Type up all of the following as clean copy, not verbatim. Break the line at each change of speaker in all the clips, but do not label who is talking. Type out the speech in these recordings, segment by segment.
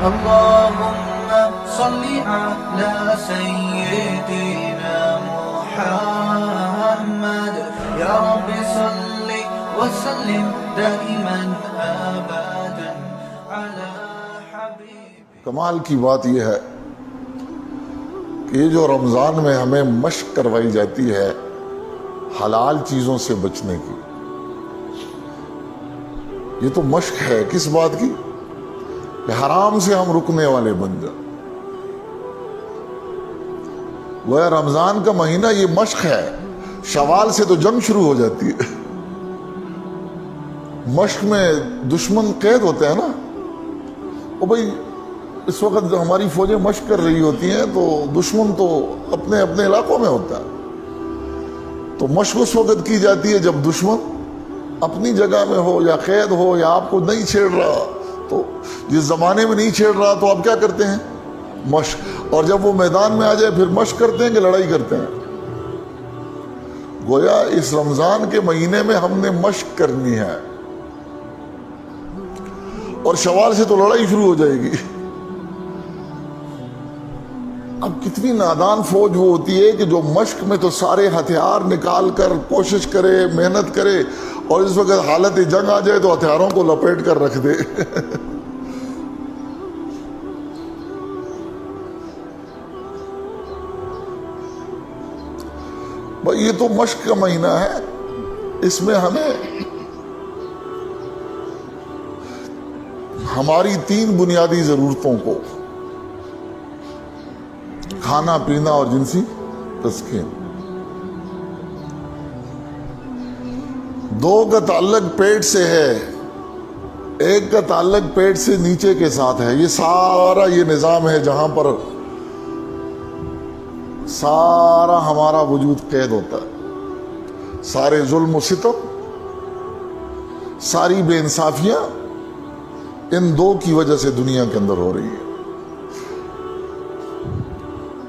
اللهم صل على سيدنا محمد يا رب صل وسلم دائما ابدا على حبيبك.
کمال کی بات یہ ہے کہ یہ جو رمضان میں ہمیں مشق کروائی جاتی ہے حلال چیزوں سے بچنے کی، یہ تو مشق ہے کس بات کی؟ کہ حرام سے ہم رکنے والے بن جائیں. وہ رمضان کا مہینہ یہ مشق ہے. شوال سے تو جنگ شروع ہو جاتی ہے. مشق میں دشمن قید ہوتے ہیں نا. او بھائی اس وقت ہماری فوجیں مشق کر رہی ہوتی ہیں تو دشمن تو اپنے اپنے علاقوں میں ہوتا ہے. تو مشق اس وقت کی جاتی ہے جب دشمن اپنی جگہ میں ہو یا قید ہو یا آپ کو نہیں چھیڑ رہا. تو جس زمانے میں نہیں چھیڑ رہا تو آپ کیا کرتے ہیں؟ مشق. اور جب وہ میدان میں آ جائے پھر مشق کرتے ہیں کہ لڑائی کرتے ہیں؟ گویا اس رمضان کے مہینے میں ہم نے مشق کرنی ہے اور شوال سے تو لڑائی شروع ہو جائے گی. اب کتنی نادان فوج وہ ہوتی ہے کہ جو مشق میں تو سارے ہتھیار نکال کر کوشش کرے، محنت کرے، اور اس وقت حالت جنگ آ جائے تو ہتھیاروں کو لپیٹ کر رکھ دے. بھائی یہ تو مشق کا مہینہ ہے. اس میں ہمیں ہماری 3 بنیادی ضرورتوں کو، کھانا پینا اور جنسی تسکین، 2 کا تعلق پیٹ سے ہے، 1 کا تعلق پیٹ سے نیچے کے ساتھ ہے. یہ سارا یہ نظام ہے جہاں پر سارا ہمارا وجود قید ہوتا ہے. سارے ظلم و ستم، ساری بے انصافیاں ان 2 کی وجہ سے دنیا کے اندر ہو رہی ہے.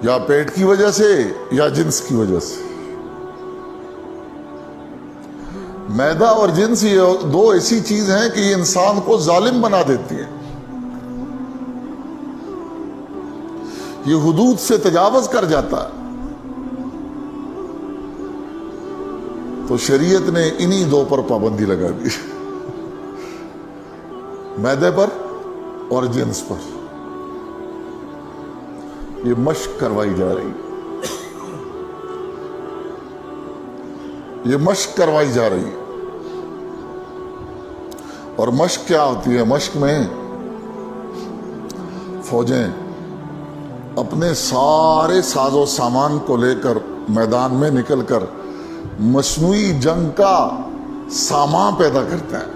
یا پیٹ کی وجہ سے یا جنس کی وجہ سے. میدا اور جنس یہ 2 ایسی چیز ہیں کہ یہ انسان کو ظالم بنا دیتی ہیں. یہ حدود سے تجاوز کر جاتا ہے. تو شریعت نے انہی 2 پر پابندی لگا دی، میدے پر اور جنس پر. یہ مشق کروائی جا رہی ہے. یہ مشق کروائی جا رہی ہے. اور مشق کیا ہوتی ہے؟ مشق میں فوجیں اپنے سارے ساز و سامان کو لے کر میدان میں نکل کر مصنوعی جنگ کا سامان پیدا کرتے ہیں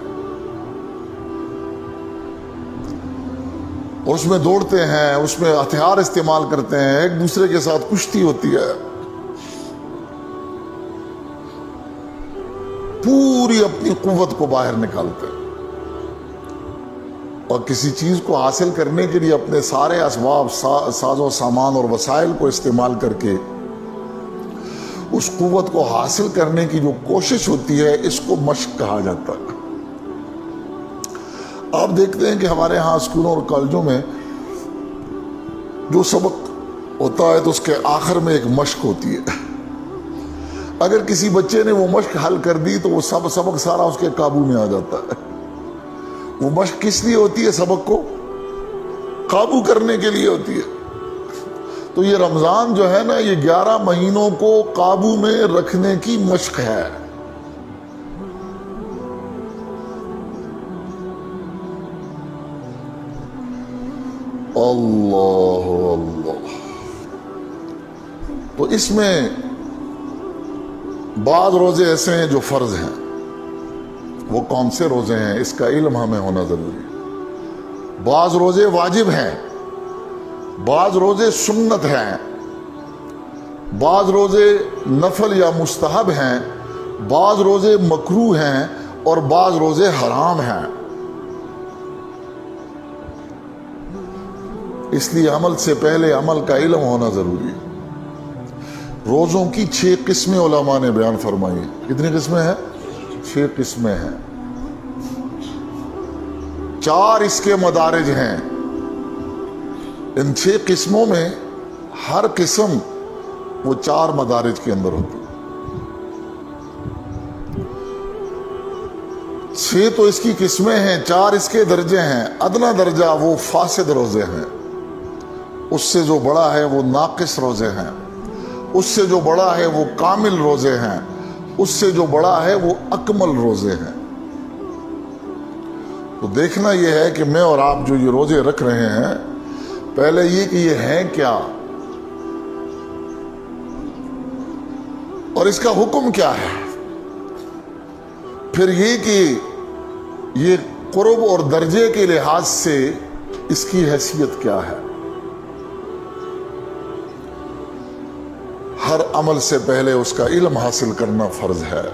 اور اس میں دوڑتے ہیں، اس میں ہتھیار استعمال کرتے ہیں، ایک دوسرے کے ساتھ کشتی ہوتی ہے. پوری اپنی قوت کو باہر نکالتے ہیں اور کسی چیز کو حاصل کرنے کے لیے اپنے سارے اسباب، ساز و سامان اور وسائل کو استعمال کر کے اس قوت کو حاصل کرنے کی جو کوشش ہوتی ہے اس کو مشق کہا جاتا ہے. آپ دیکھتے ہیں کہ ہمارے ہاں اسکولوں اور کالجوں میں جو سبق ہوتا ہے تو اس کے آخر میں ایک مشق ہوتی ہے. اگر کسی بچے نے وہ مشق حل کر دی تو وہ سبق سارا اس کے قابو میں آ جاتا ہے. وہ مشق کس لیے ہوتی ہے؟ سبق کو قابو کرنے کے لیے ہوتی ہے. تو یہ رمضان جو ہے نا، یہ 11 مہینوں کو قابو میں رکھنے کی مشق ہے. اللہ اللہ. تو اس میں بعض روزے ایسے ہیں جو فرض ہیں. وہ کون سے روزے ہیں اس کا علم ہمیں ہونا ضروری ہے. بعض روزے واجب ہیں، بعض روزے سنت ہیں، بعض روزے نفل یا مستحب ہیں، بعض روزے مکروہ ہیں اور بعض روزے حرام ہیں. اس لیے عمل سے پہلے عمل کا علم ہونا ضروری ہے. روزوں کی 6 قسمیں علماء نے بیان فرمائی. کتنی قسمیں ہیں؟ 6 قسمیں ہیں. 4 اس کے مدارج ہیں. ان 6 قسموں میں ہر قسم وہ 4 مدارج کے اندر ہوتی ہے. 6 تو اس کی قسمیں ہیں، 4 اس کے درجے ہیں. ادنا درجہ وہ فاسد روزے ہیں، اس سے جو بڑا ہے وہ ناقص روزے ہیں، اس سے جو بڑا ہے وہ کامل روزے ہیں، اس سے جو بڑا ہے وہ اکمل روزے ہیں. تو دیکھنا یہ ہے کہ میں اور آپ جو یہ روزے رکھ رہے ہیں، پہلے یہ کہ یہ ہیں کیا، اور اس کا حکم کیا ہے، پھر یہ کہ یہ قرب اور درجے کے لحاظ سے اس کی حیثیت کیا ہے. ہر عمل سے پہلے اس کا علم حاصل کرنا فرض ہے.